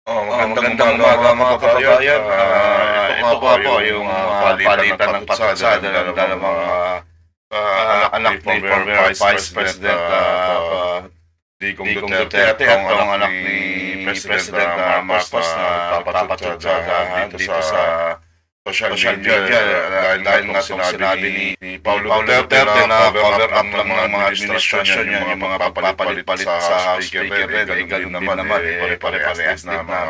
Magandang umaga mga kababayan. Ito nga po yung palitan ng patsada ng dalawang anak ni former Vice President Digong Duterte at ang anak ni President Marcos na papatsada dito sa social media dahil nga sinabi ni Paulo Duterte na cover up lang ng mga administrasyon niya, yung mga papalit-palit sa speaker, ganun naman pare-parehas na mga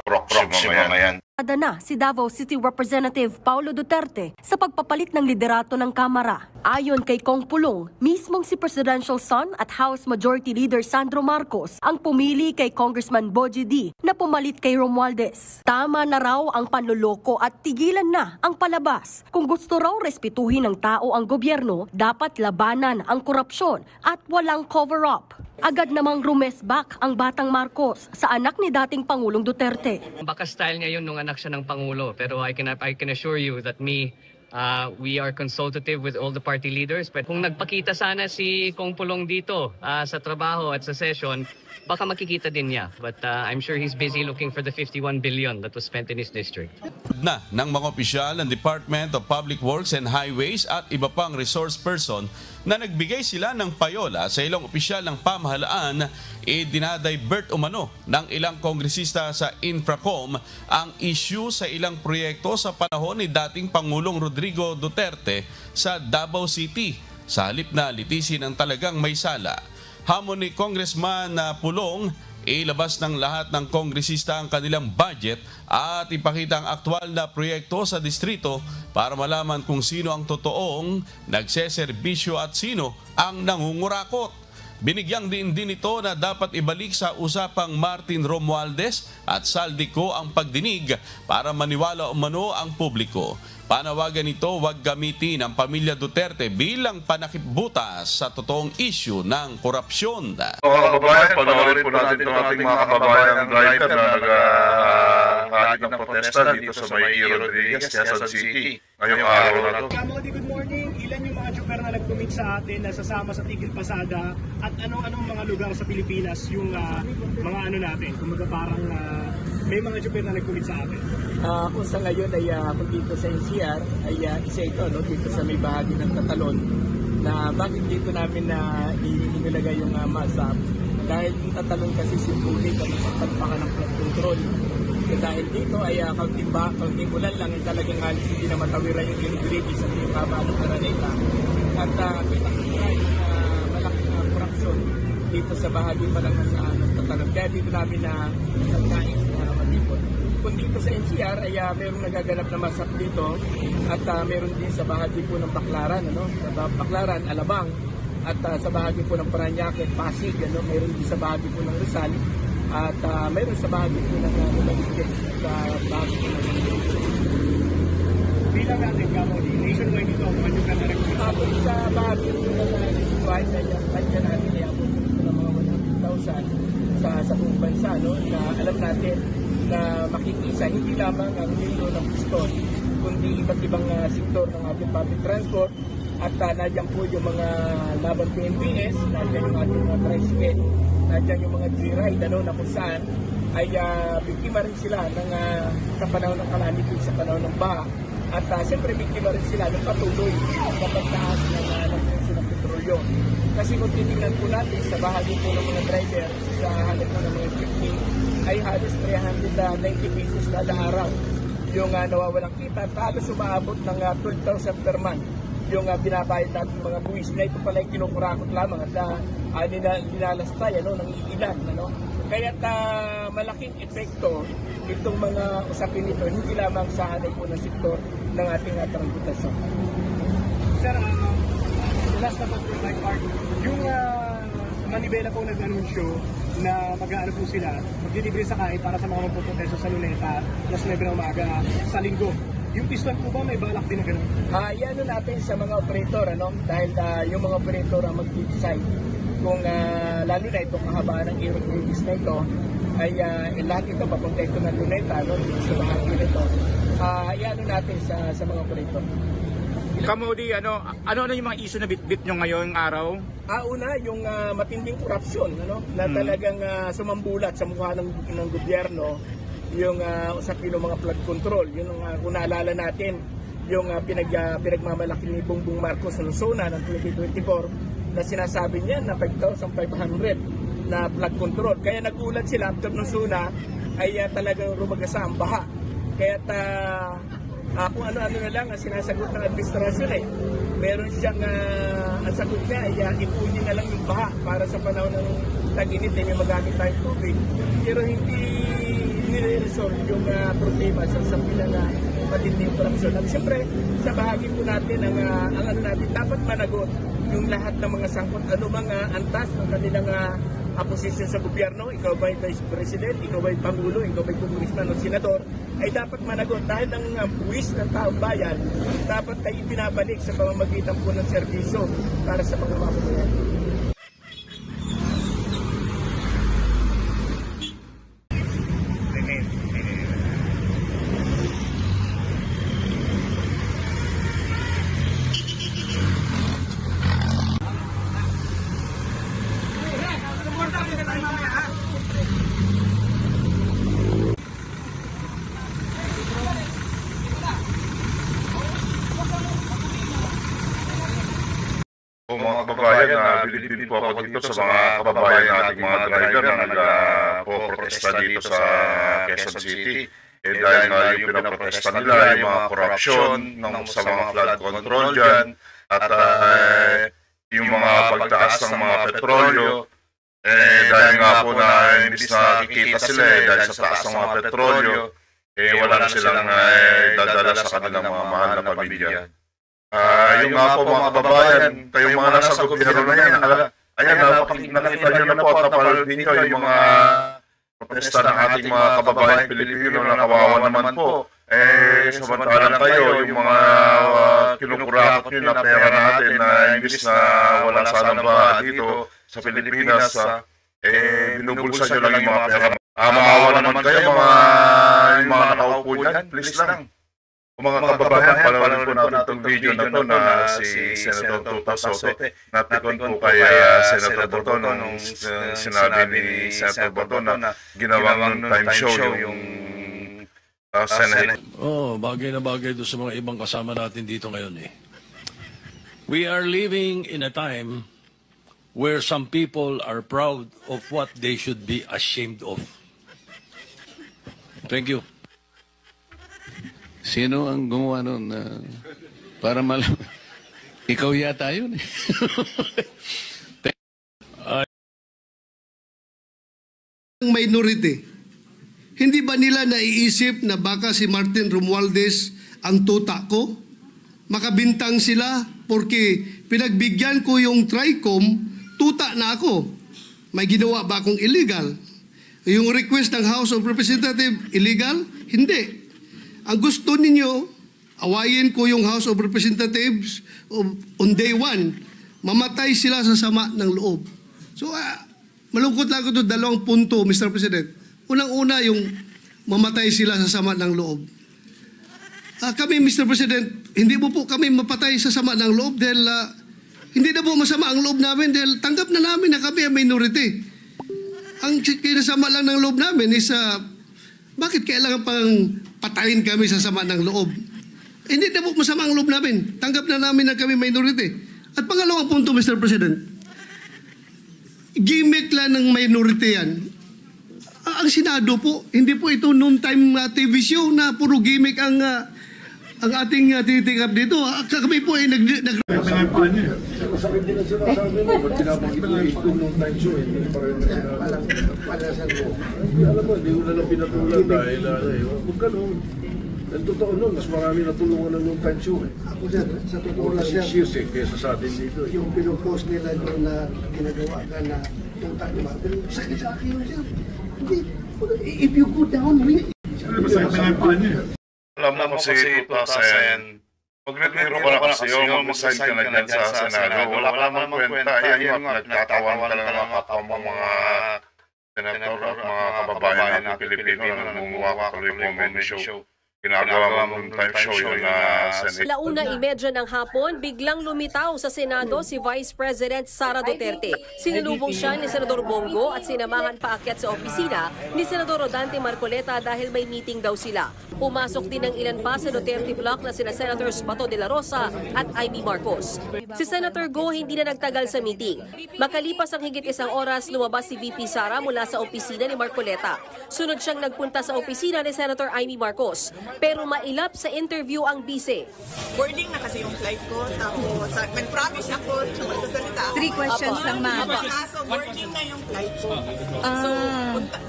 proxima yan. Na si Davao City Representative Paulo Duterte sa pagpapalit ng liderato ng Kamara. Ayon kay Kong Pulong, mismong si Presidential son at House Majority Leader Sandro Marcos ang pumili kay Congressman Bogie D na pumalit kay Romualdez. Tama na raw ang panloloko at tigilan na ang palabas. Kung gusto raw respetuhin ng tao ang gobyerno, dapat labanan ang korupsyon at walang cover-up. Agad namang rumesback ang batang Marcos sa anak ni dating Pangulong Duterte. Baka style niya yun nung anak siya ng Pangulo, pero I can assure you that we are consultative with all the party leaders. But kung nagpakita sana si Kong Pulong dito sa trabaho at sa session, baka makikita din niya. But I'm sure he's busy looking for the 51 billion that was spent in his district. Ng mga opisyal ng Department of Public Works and Highways at iba pang resource person na nagbigay sila ng payola sa ilang opisyal ng pamahalaan, dinadivert umano ng ilang kongresista sa Infracom ang issue sa ilang proyekto sa panahon ni dating Pangulong Rodrigo Duterte sa Davao City sa halip na litisin ang talagang may sala. Hamon ni Congressman Pulong, ilabas ng lahat ng kongresista ang kanilang budget at ipakita ang aktwal na proyekto sa distrito para malaman kung sino ang totoong nagseserbisyo at sino ang nangungurakot. Binigyang din ito na dapat ibalik sa usapang Martin Romualdez at Saldico ang pagdinig para maniwala umano ang publiko. Panawagan nito, huwag gamitin ang pamilya Duterte bilang panakipbutas sa totoong issue ng korupsyon. Mga kababayan, panoorin po natin itong ating mga kababayan driver na nag-hatid ng protesta dito sa May Rodriguez, Quezon City. Ngayong araw na ito. Good morning. Ilan yung mga joker na nag-commit sa atin na sasama sa Tigil Pasada at anong mga lugar sa Pilipinas yung mga natin? Kung parang may mga joker na nag-commit sa atin. Kung sa ngayon ay kung dito sa NCR ay isa ito dito sa may bahagi ng Tatalon na bakit dito namin na inilagay yung MASAP dahil yung Tatalon kasi simpulit at sa pagpaka ng flood control. So, dahil dito ay kaunting ulan lang ay talagang halos hindi na matawiran yung ingredients at yung haba ng Araneta at kita-kita yung malaking korupsyon dito sa bahagi pa lang ng Tatalon. Kaya dito namin na nagkais na matipon. Kung dito sa NCR ay mayroong nagaganap na masap dito at mayroon din sa bahagi po ng Baclaran, sa Baclaran, Alabang at sa bahagi po ng Parañaque, Pasig, mayroon din sa bahagi po ng Rizal at mayroon sa bahagi po ng Numaligay at bahagi po ng bilang natin Kamodi, nationwide dito ang mga joker na nag-commit. Sa bahagi po ng nationwide ay kanya natin ay abot ng mga 100,000 sa buong bansa na alam natin na makikisa hindi lamang ang nilo ng piston kundi iba't ibang sektor ng ating public transport at nandiyan po yung mga laban PNPS, nandiyan yung ating mga tricycle, nandiyan yung mga G-Ride na kung saan ay biktima rin sila sa panahon ng calamity, sa panahon ng baha at siyempre biktima rin sila ng patuloy na pagtaas ng presyo ng petrolyo. Kasi kung titingnan po natin sa bahagi po ng mga driver sa halip po ng mga jeepney ay halos 390 pesos kada araw yung nawawalang kita at halos umaabot ng 12,000 per month yung binabayad natin mga buwis na ito pala yung kinukurakot lamang at nilalastay ng iilan. Kaya malaking epekto itong mga usapin nito hindi lamang sa hanay po ng sektor ng ating transportasyon. Sir, last na po my part, yung Manibela po nag-anunsyo na mag-aano po sila, mag-delivery sa kain para sa mga magpuprotesto sa Luneta, alas 9 ng umaga sa Linggo. Yung piston po ba may balak din na gano'n? Iyan natin sa mga operator, dahil yung mga operator ang mag-decide kung lalo na itong kahabaan ng aerobatis na ito, ay lahat ito papunta ito ng Luneta, dito sa bahagi nito. Iyan natin sa mga operator. Kamodi, ano yung mga issue na bitbit nyo ngayong araw? Una, yung matinding korupsyon, na talagang sumambulat sa mukha ng gobyerno, yung usapin ng mga flood control. Yun ang kung naalala natin, yung pinagmamalaki ni Bongbong Marcos sa Luzona ng 2024 na sinasabi niya na 5,500 na flood control. Kaya nagulat sila after ng Luzona ay talagang rumagasa ang baha. Kaya kung ano-ano na lang ang sinasagot ng administrasyon meron siyang ang sagot niya ay ipunin na lang yung baha para sa panahon ng tag-init may magamit tayong tubig. Pero hindi nire-resolve yung problema sa sabi ng matinding korupsyon. At siyempre, sa bahagi po natin, ang ano natin, dapat managot yung lahat ng mga sangkot, ano mga antas ng kanilang posisyon sa gobyerno, ikaw ba'y Vice President, ikaw ba'y Pangulo, ikaw ba'y Congressman o Senador, ay dapat managot dahil ang buwis ng taong bayan dapat ay pinabalik sa pamamagitan po ng serbisyo para sa mga mamamayan. Mga kababayan, bilib-bilib po ako dito sa mga kababayan nating mga driver na nagpo-protesta dito sa Quezon City. Dahil nga yung pinaprotesta nila, yung mga korupsyon sa mga flood control dyan, at yung mga pagtaas ng mga petrolyo, dahil nga po na imbis na kikita sila dahil sa taas ng mga petrolyo, wala na silang dadala sa kanilang mga mahal na pamilya. Yung nga po mga kababayan, kayong mga nasa gobyerno na yan, ayan, nakita nyo na po at napanood ninyo yung mga protesta ng ating mga kababayan Pilipino na kawawa naman po. Samantalang kayo, yung mga kinukurakot nyo na pera natin na imbis na wala sanang baha dito sa Pilipinas, binubulsa nyo lang yung mga pera. Maawa naman kayo, yung mga nakaupo dyan, please lang. Mga kababayan, panoodin po natin itong video na ito na si Senator Toto Soto. Napikon po kay Senator Boto nung sinabi ni Senator Boto na ginawang time show yung Senate. Bagay na bagay doon sa mga ibang kasama natin dito ngayon eh. We are living in a time where some people are proud of what they should be ashamed of. Thank you. Sino ang gumawa nun? Para malam... Ikaw yata yun eh. Minority. Hindi ba nila naiisip na baka si Martin Romualdez ang tuta ko? Makabintang sila porque pinagbigyan ko yung TRICOM, tuta na ako. May ginawa ba akong illegal? Yung request ng House of Representatives, illegal? Hindi. Ang gusto ninyo, awayin ko yung House of Representatives on day one, mamatay sila sa sama ng loob. So, malungkot lang ko ito, dalawang punto, Mr. President. Unang-una, yung mamatay sila sa sama ng loob. Kami, Mr. President, hindi mo po kami mapatay sa sama ng loob dahil hindi na po masama ang loob namin dahil tanggap na namin na kami ang minority. Ang kinasama lang ng loob namin is bakit kailangan pang patayin kami sa sama ng loob? Hindi na po masama ang loob namin. Tanggap na namin na kami minority. At pangalawang punto, Mr. President, gimmick lang ng minority yan. Ang Senado po, hindi po ito noon time TV show na puro gimmick ang ating tinitikap dito. Kami po ay Sakit din ang sinasabi mo, ba't pinabanggit mo ito nung time show, hindi pa rin alam mo, hindi ko na lang pinatulan dahil huwag ganun. Ang totoo nun, mas marami natulungan ng nung time show eh. Ako sir, sa totoo lang sir, kesa sa atin dito. yung pinupost nila doon na ginagawa ka na tuta ni Martin, sakit sa akin yun sir. Hindi, if you go down, really. Alam mo kasi Tuta Sen, pag nag-retro ka na kasi yung mag-sign ka na dyan sa Senado, wala ka naman kwenta. Ayan nga, nagtatawan ka lang ng kapwa mo mga senator at mga kababayan natin Pilipino na gumawa ka tuloy comment show. ginagawa mong type show yun na Senate. Alauna 30 ng hapon, biglang lumitaw sa Senado si Vice President Sara Duterte. Sinulubong siya ni Senador Bongo at sinamahan paakyat sa opisina ni Senador Rodante Marcoleta dahil may meeting daw sila. Pumasok din ng ilan pa sa Duterte Block na sina Senators Bato de la Rosa at Amy Marcos. Si Senator Go hindi na nagtagal sa meeting. Makalipas ang higit 1 oras, lumabas si VP Sara mula sa opisina ni Marcoleta. Sunod siyang nagpunta sa opisina ni Senator Amy Marcos. Pero mailap sa interview ang bise. Boarding na kasi yung flight ko, tapos nag-promise ako, magsasalita ako. 3 questions lang, ma'am. So, boarding na yung flight ko. So,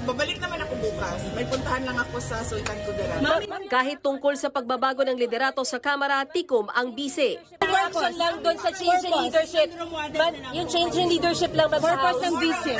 babalik naman ako bukas. May puntahan lang ako sa Sultan Kudarat. Kahit tungkol sa pagbabago ng liderato sa Kamara, tikom ang bise. Question lang doon sa change in leadership. Yung change in leadership lang, purpose ng vice.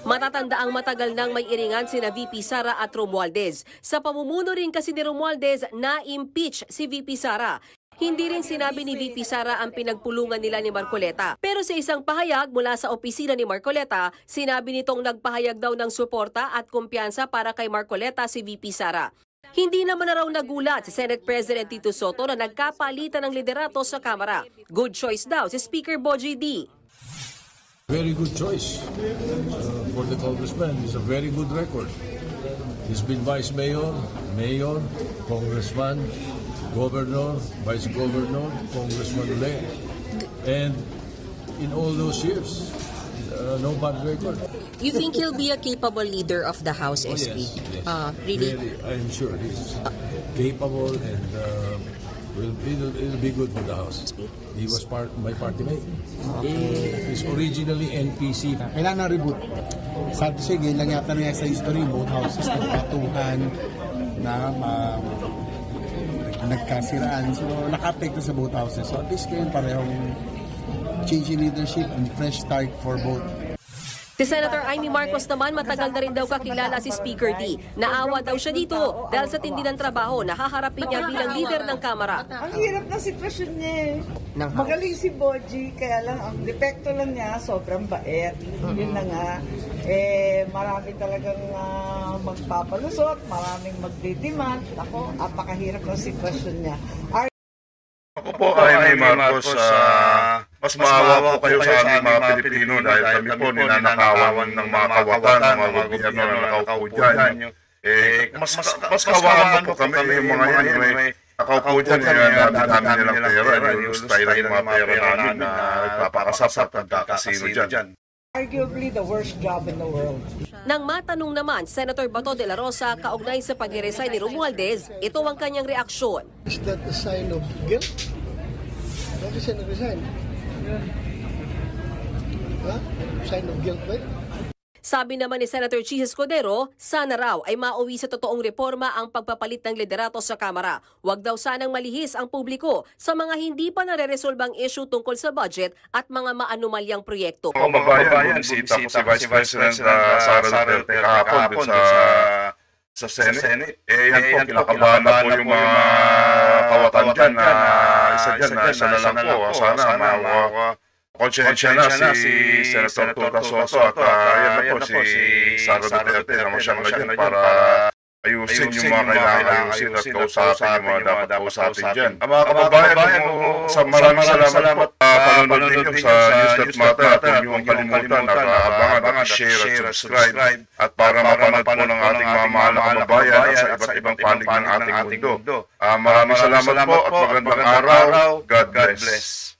Matatanda ang matagal nang may iringan sina VP Sara at Romualdez. Sa pamumuno rin kasi ni Romualdez, na-impeach si VP Sara. Hindi rin sinabi ni VP Sara ang pinagpulungan nila ni Marcoleta. Pero sa isang pahayag mula sa opisina ni Marcoleta, sinabi nitong nagpahayag daw ng suporta at kumpiyansa para kay Marcoleta si VP Sara. Hindi naman na raw nagulat si Senate President Tito Soto na nagkapalitan ng liderato sa Kamara. Good choice daw si Speaker Bogie D. Very good choice for the congressman. It's a very good record. He's been vice mayor, mayor, congressman, governor, vice governor, congressman ulit. And in all those years, no bad record. You think he'll be a capable leader of the House, SP? Yes. Really? I'm sure he's capable and it'll be good for the House. He was my party mate. He's originally NPC. Kailangan reboot. Sad to say, ngayon lang yata na sa history, both houses nagpatuhan na nagkasiraan. So, naka-apekto sa both houses. So, at least ngayon parehong change in leadership and fresh start for both. Si Senator Amy Marcos naman matagal na rin daw kakilala si Speaker D. Naawa daw siya dito dahil sa tindi ng trabaho na haharapin niya bilang leader ng Kamara. Ang hirap na sitwasyon niya eh. Magaling si Bogie, kaya lang ang depekto lang niya, sobrang bait. Yun na nga. Marami talagang magpapalusot, maraming magdidemand. Ako, apakahirap ng sitwasyon niya. Ako po ay may Marcos, mas maawa po kayo sa aming mga Pilipino dahil kami po ninanakawan ng mga kawatan, ng mga gobyerno na nakaupo dyan. Mas kawawan po kami yung mga yan, may nakaupo dyan, dami nilang pera, yung style ng mga pera namin na nagpapakasap at nagkakasino dyan. Arguably the worst job in the world. Nang matanong naman, Senator Bato de la Rosa kaugnay sa pag-resign ni Romualdez, ito ang kanyang reaksyon. Is that a sign of guilt? Bakit siya nag-resign? Ha? Sign of guilt ba? Sabi naman ni Senator Chis Escudero, sana raw ay mauwi sa totoong reforma ang pagpapalit ng liderato sa Kamara. Huwag daw sanang malihis ang publiko sa mga hindi pa nare-resolbang issue tungkol sa budget at mga maanumalyang proyekto. Kung mababayan, bisita ko si Vice President Sara Duterte kahapon sa Senate. Yan po, kinakabahan na po yung mga kawatan dyan na isa na lang po. Sana konsensya na si Senator Tuta Soto at ayan na po si Sara Duterte na masyang na dyan para ayusin yung mga kailangan ayusin at kausapin yung mga dapat kausapin dyan. Mga kababayan, maraming salamat panonood ninyo sa News That Matter at huwag niyong kalimutan at abangan, share at subscribe at para mapanood po ng ating mga mahal na kababayan at sa iba't ibang panig ng ating mundo. Maraming salamat po at magandang araw. God bless.